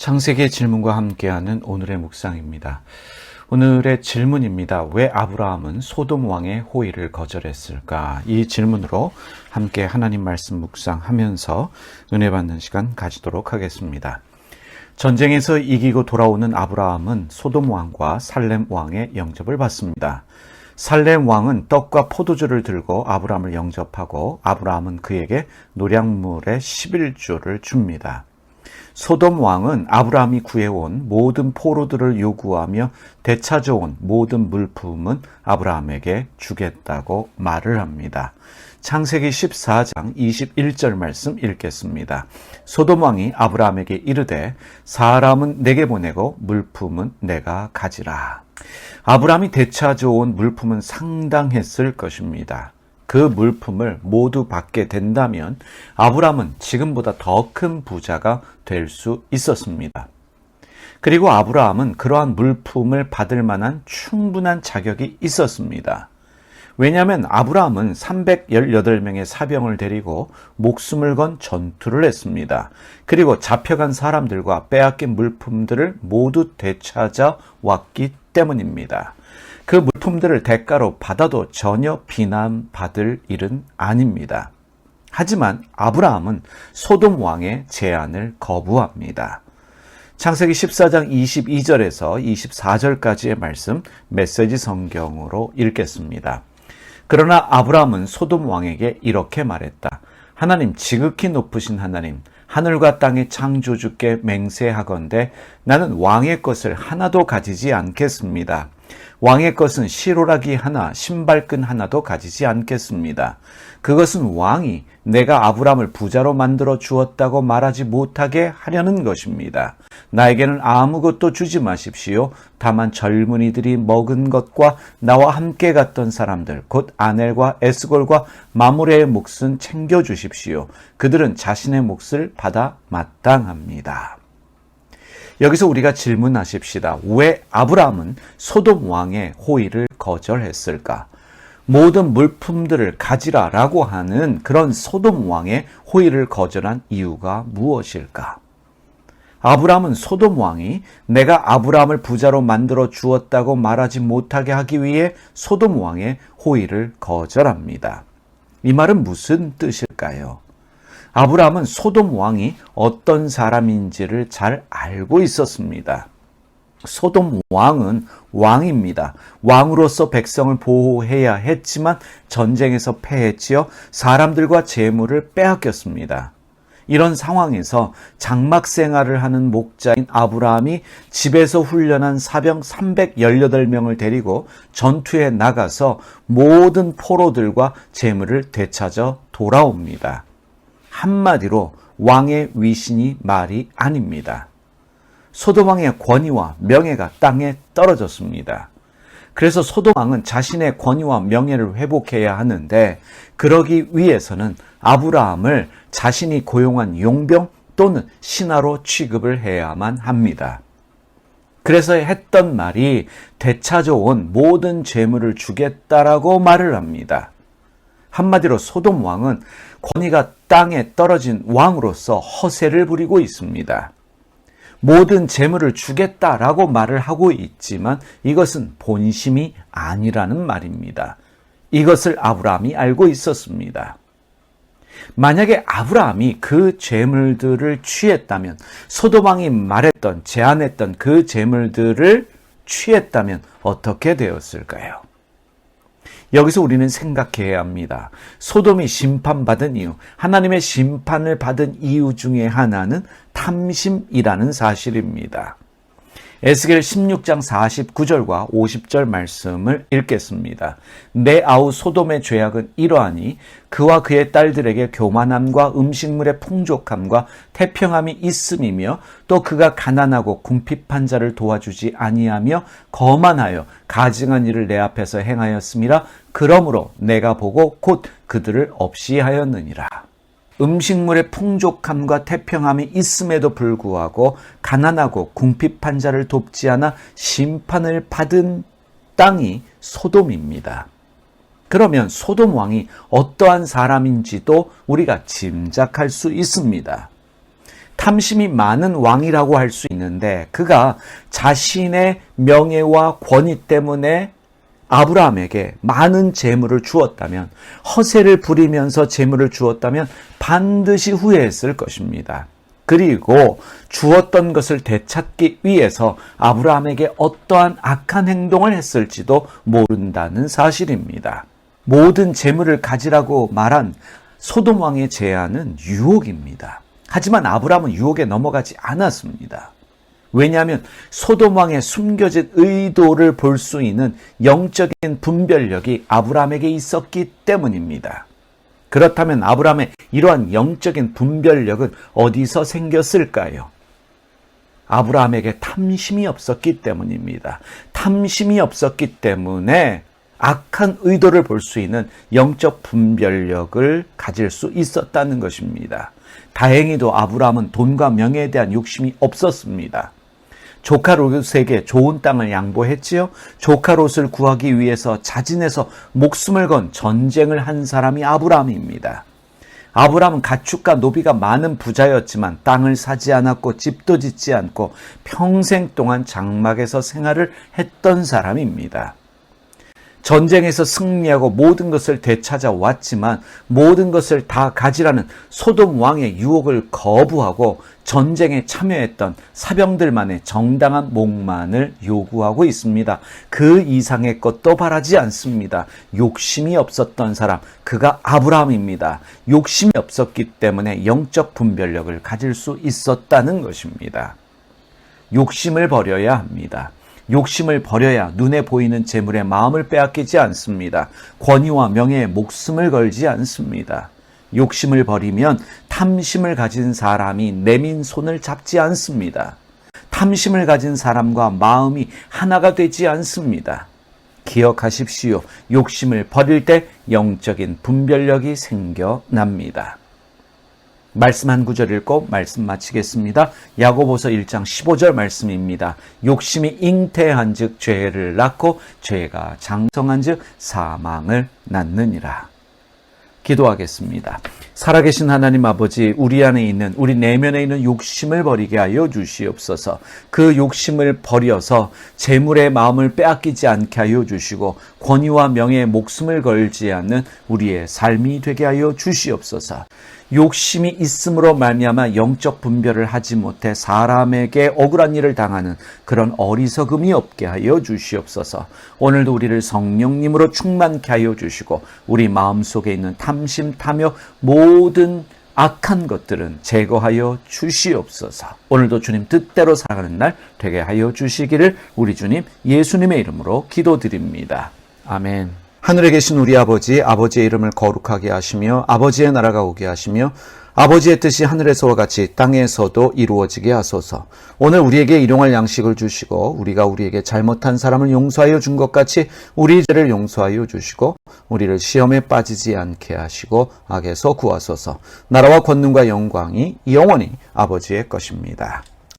창세기의 질문과 함께하는 오늘의 묵상입니다. 오늘의 질문입니다. 왜 아브라함은 소돔 왕의 호의를 거절했을까? 이 질문으로 함께 하나님 말씀 묵상하면서 은혜 받는 시간 가지도록 하겠습니다. 전쟁에서 이기고 돌아오는 아브라함은 소돔 왕과 살렘 왕의 영접을 받습니다. 살렘 왕은 떡과 포도주를 들고 아브라함을 영접하고 아브라함은 그에게 노량물의 11조를 줍니다. 소돔 왕은 아브라함이 구해온 모든 포로들을 요구하며 되찾아온 모든 물품은 아브라함에게 주겠다고 말을 합니다. 창세기 14장 21절 말씀 읽겠습니다. 소돔 왕이 아브라함에게 이르되 사람은 내게 보내고 물품은 내가 가지라. 아브라함이 되찾아온 물품은 상당했을 것입니다. 그 물품을 모두 받게 된다면 아브라함은 지금보다 더 큰 부자가 될 수 있었습니다. 그리고 아브라함은 그러한 물품을 받을 만한 충분한 자격이 있었습니다. 왜냐하면 아브라함은 318명의 사병을 데리고 목숨을 건 전투를 했습니다. 그리고 잡혀간 사람들과 빼앗긴 물품들을 모두 되찾아 왔기 때문입니다. 그 물품들을 대가로 받아도 전혀 비난받을 일은 아닙니다. 하지만 아브라함은 소돔 왕의 제안을 거부합니다. 창세기 14장 22절에서 24절까지의 말씀 메시지 성경으로 읽겠습니다. 그러나 아브라함은 소돔 왕에게 이렇게 말했다. 하나님, 지극히 높으신 하나님, 하늘과 땅의 창조주께 맹세하건대 나는 왕의 것을 하나도 가지지 않겠습니다. 왕의 것은 시로라기 하나, 신발끈 하나도 가지지 않겠습니다. 그것은 왕이 내가 아브라함을 부자로 만들어 주었다고 말하지 못하게 하려는 것입니다. 나에게는 아무것도 주지 마십시오. 다만 젊은이들이 먹은 것과 나와 함께 갔던 사람들, 곧 아넬과 에스골과 마므레의 몫은 챙겨주십시오. 그들은 자신의 몫을 받아 마땅합니다. 여기서 우리가 질문하십시다. 왜 아브라함은 소돔 왕의 호의를 거절했을까? 모든 물품들을 가지라라고 하는 그런 소돔 왕의 호의를 거절한 이유가 무엇일까? 아브라함은 소돔 왕이 내가 아브라함을 부자로 만들어 주었다고 말하지 못하게 하기 위해 소돔 왕의 호의를 거절합니다. 이 말은 무슨 뜻일까요? 아브라함은 소돔 왕이 어떤 사람인지를 잘 알고 있었습니다. 소돔 왕은 왕입니다. 왕으로서 백성을 보호해야 했지만 전쟁에서 패했지요. 사람들과 재물을 빼앗겼습니다. 이런 상황에서 장막 생활을 하는 목자인 아브라함이 집에서 훈련한 사병 318명을 데리고 전투에 나가서 모든 포로들과 재물을 되찾아 돌아옵니다. 한마디로 왕의 위신이 말이 아닙니다. 소돔 왕의 권위와 명예가 땅에 떨어졌습니다. 그래서 소돔 왕은 자신의 권위와 명예를 회복해야 하는데 그러기 위해서는 아브라함을 자신이 고용한 용병 또는 신하로 취급을 해야만 합니다. 그래서 했던 말이 되찾아온 모든 재물을 주겠다라고 말을 합니다. 한마디로 소돔 왕은 권위가 땅에 떨어진 왕으로서 허세를 부리고 있습니다. 모든 재물을 주겠다라고 말을 하고 있지만 이것은 본심이 아니라는 말입니다. 이것을 아브라함이 알고 있었습니다. 만약에 아브라함이 그 재물들을 취했다면, 소돔 왕이 말했던, 제안했던 그 재물들을 취했다면 어떻게 되었을까요? 여기서 우리는 생각해야 합니다. 소돔이 심판받은 이유, 하나님의 심판을 받은 이유 중에 하나는 탐심이라는 사실입니다. 에스겔 16장 49절과 50절 말씀을 읽겠습니다. 내 아우 소돔의 죄악은 이러하니 그와 그의 딸들에게 교만함과 음식물의 풍족함과 태평함이 있음이며 또 그가 가난하고 궁핍한 자를 도와주지 아니하며 거만하여 가증한 일을 내 앞에서 행하였음이라. 그러므로 내가 보고 곧 그들을 없이 하였느니라. 음식물의 풍족함과 태평함이 있음에도 불구하고 가난하고 궁핍한 자를 돕지 않아 심판을 받은 땅이 소돔입니다. 그러면 소돔 왕이 어떠한 사람인지도 우리가 짐작할 수 있습니다. 탐심이 많은 왕이라고 할 수 있는데 그가 자신의 명예와 권위 때문에 아브라함에게 많은 재물을 주었다면, 허세를 부리면서 재물을 주었다면 반드시 후회했을 것입니다. 그리고 주었던 것을 되찾기 위해서 아브라함에게 어떠한 악한 행동을 했을지도 모른다는 사실입니다. 모든 재물을 가지라고 말한 소돔 왕의 제안은 유혹입니다. 하지만 아브라함은 유혹에 넘어가지 않았습니다. 왜냐하면 소돔 왕의 숨겨진 의도를 볼 수 있는 영적인 분별력이 아브라함에게 있었기 때문입니다. 그렇다면 아브라함의 이러한 영적인 분별력은 어디서 생겼을까요? 아브라함에게 탐심이 없었기 때문입니다. 탐심이 없었기 때문에 악한 의도를 볼 수 있는 영적 분별력을 가질 수 있었다는 것입니다. 다행히도 아브라함은 돈과 명예에 대한 욕심이 없었습니다. 조카 롯에게 좋은 땅을 양보했지요. 조카 롯을 구하기 위해서 자진해서 목숨을 건 전쟁을 한 사람이 아브라함입니다. 아브라함은 가축과 노비가 많은 부자였지만 땅을 사지 않았고 집도 짓지 않고 평생 동안 장막에서 생활을 했던 사람입니다. 전쟁에서 승리하고 모든 것을 되찾아 왔지만 모든 것을 다 가지라는 소돔 왕의 유혹을 거부하고 전쟁에 참여했던 사병들만의 정당한 목만을 요구하고 있습니다. 그 이상의 것도 바라지 않습니다. 욕심이 없었던 사람, 그가 아브라함입니다. 욕심이 없었기 때문에 영적 분별력을 가질 수 있었다는 것입니다. 욕심을 버려야 합니다. 욕심을 버려야 눈에 보이는 재물에 마음을 빼앗기지 않습니다. 권위와 명예에 목숨을 걸지 않습니다. 욕심을 버리면 탐심을 가진 사람이 내민 손을 잡지 않습니다. 탐심을 가진 사람과 마음이 하나가 되지 않습니다. 기억하십시오. 욕심을 버릴 때 영적인 분별력이 생겨납니다. 말씀 한 구절 읽고 말씀 마치겠습니다. 야고보서 1장 15절 말씀입니다. 욕심이 잉태한 즉 죄를 낳고 죄가 장성한 즉 사망을 낳느니라. 기도하겠습니다. 살아계신 하나님 아버지, 우리 안에 있는, 우리 내면에 있는 욕심을 버리게 하여 주시옵소서. 그 욕심을 버려서 재물의 마음을 빼앗기지 않게 하여 주시고 권위와 명예에 목숨을 걸지 않는 우리의 삶이 되게 하여 주시옵소서. 욕심이 있음으로 말미암아 영적 분별을 하지 못해 사람에게 억울한 일을 당하는 그런 어리석음이 없게 하여 주시옵소서. 오늘도 우리를 성령님으로 충만케 하여 주시고 우리 마음속에 있는 탐심, 탐욕, 모든 악한 것들은 제거하여 주시옵소서. 오늘도 주님 뜻대로 살아가는 날 되게 하여 주시기를 우리 주님 예수님의 이름으로 기도드립니다. 아멘. 하늘에 계신 우리 아버지, 아버지의 이름을 거룩하게 하시며 아버지의 나라가 오게 하시며 아버지의 뜻이 하늘에서와 같이 땅에서도 이루어지게 하소서. 오늘 우리에게 일용할 양식을 주시고 우리가 우리에게 잘못한 사람을 용서하여 준 것 같이 우리 죄를 용서하여 주시고 우리를 시험에 빠지지 않게 하시고 악에서 구하소서. 나라와 권능과 영광이 영원히 아버지의 것입니다.